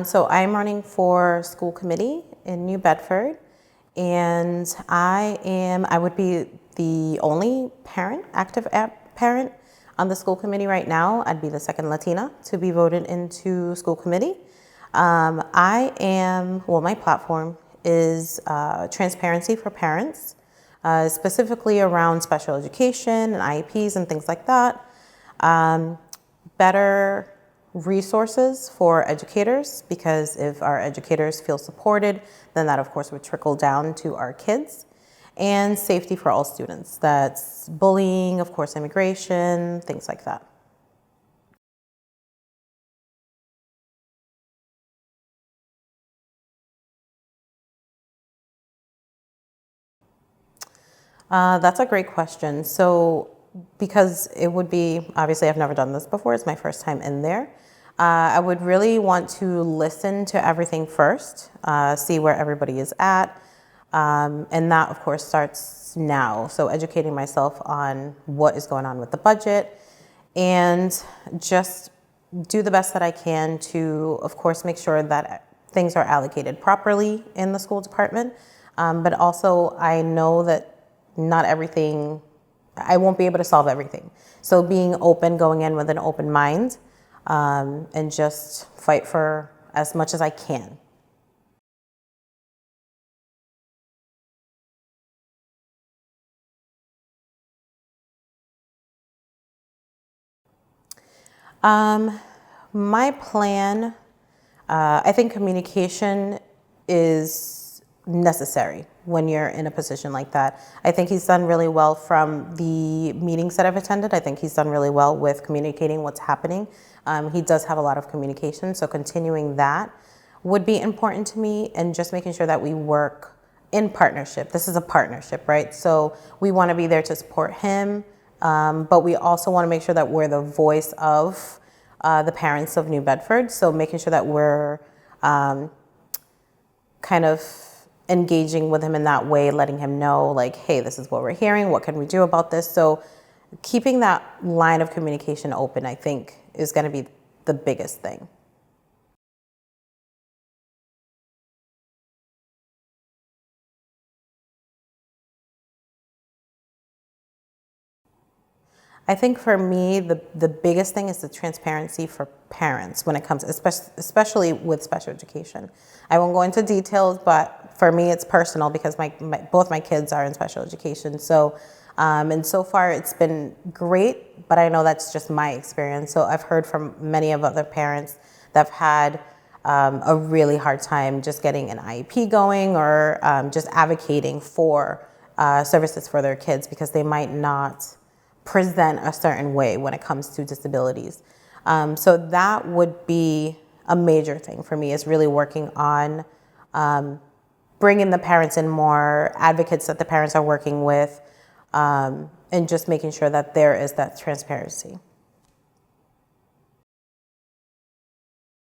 So I'm running for school committee in New Bedford, and I would be the only active parent on the school committee right now. I'd be the second Latina to be voted into school committee. My platform is transparency for parents, specifically around special education and IEPs and things like that. Better resources for educators, because if our educators feel supported, then that of course would trickle down to our kids. And safety for all students. That's bullying, of course, immigration, things like that. That's a great question. So, because it would be, obviously I've never done this before, it's my first time in there. I would really want to listen to everything first, see where everybody is at. And that, of course, starts now. So educating myself on what is going on with the budget and just do the best that I can to, of course, make sure that things are allocated properly in the school department. But also, I know that not everything, I won't be able to solve everything. So being open, going in with an open mind, and just fight for as much as I can. My plan, I think communication is necessary when you're in a position like that. I think he's done really well from the meetings that I've attended. I think he's done really well with communicating what's happening. He does have a lot of communication, so continuing that would be important to me, and just making sure that we work in partnership. This is a partnership, right? So we want to be there to support him, but we also want to make sure that we're the voice of the parents of New Bedford. So making sure that we're kind of engaging with him in that way, letting him know, like, hey, this is what we're hearing. What can we do about this? So keeping that line of communication open, I think, is going to be the biggest thing. I think for me, the biggest thing is the transparency for parents when it comes, especially with special education. I won't go into details, but for me, it's personal because both my kids are in special education. So, and so far it's been great, but I know that's just my experience. So I've heard from many of other parents that have had a really hard time just getting an IEP going, or just advocating for services for their kids because they might not present a certain way when it comes to disabilities. So that would be a major thing for me, is really working on bringing the parents in more, advocates that the parents are working with, and just making sure that there is that transparency.